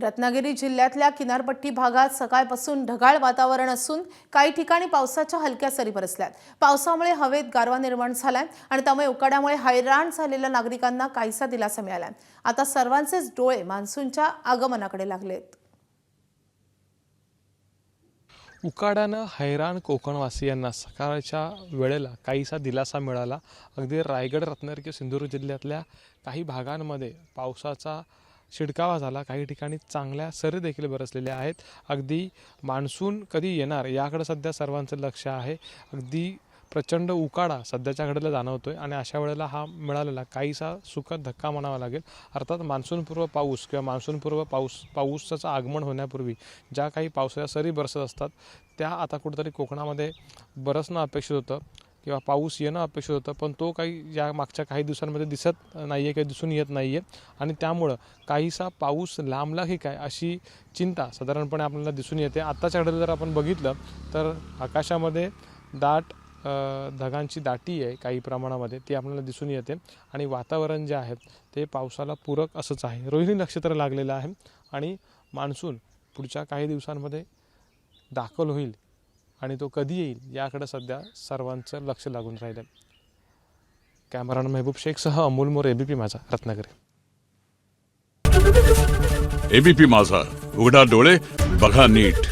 रत्नागिरी जिल्ह्यातल्या किनारपट्टी भागात सकाळपासून ढगाळ वातावरण असून काही ठिकाणी पावसाच्या हलक्या सरी बरसल्यात। पावसामुळे हवेत गारवा निर्माण झालाय आणि त्यामुळे उकाड्यामुळे हैराण झालेल्या नागरिकांना काहीसा दिलासा मिळालाय। आता सर्वांचेच डोळे मान्सूनच्या आगमनाकडे लागलेत। उकाड्यानं हैराण कोकणवासियांना सकाळच्या वेळेला काहीसा दिलासा मिळाला। अगदी रायगड, रत्नागिरी किंवा सिंधुदुर्ग जिल्ह्यातल्या काही भागांमध्ये पावसाचा शिडकावा झाला। काही ठिकाणी चांगल्या सरी देखील बरसलेल्या आहेत। अगदी मान्सून कधी येणार याकडे सध्या सर्वांचं लक्ष आहे। अगदी प्रचंड उकाडा सध्याच्या घडीला जाणवतोय आणि अशा वेळेला हा मिळालेला काहीसा सुखद धक्का म्हणावा लागेल। अर्थात मान्सूनपूर्व पाऊस किंवा मान्सूनपूर्व पावसाचं आगमन होण्यापूर्वी ज्या काही पावसाच्या सरी बरसत असतात त्या आता कुठेतरी कोकणामध्ये बरसणं अपेक्षित होतं किंवा पाऊस येणं अपेक्षित होतं, पण तो काही या मागच्या काही दिवसांमध्ये दिसत नाही आहे, काही दिसून येत नाही आहे आणि त्यामुळं काहीसा पाऊस लांबला की काय अशी चिंता साधारणपणे आपल्याला दिसून येते। आत्ताच्या घडीला जर आपण बघितलं तर आकाशामध्ये दाट ढगांची दाटी आहे काही प्रमाणामध्ये, ती आपल्याला दिसून येते आणि वातावरण जे आहे ते पावसाला पूरक असंच आहे। रोहिणी नक्षत्र लागलेलं आहे आणि मान्सून पुढच्या काही दिवसांमध्ये दाखल होईल आणि तो कधी येईल याकडे सध्या सर्वांचं लक्ष लागून राहिलं। कॅमेरामॅन महबूब शेखसह अमोल मोरे, एबीपी माझा, रत्नागिरी। एबीपी माझा, उघडा डोळे बघा नीट।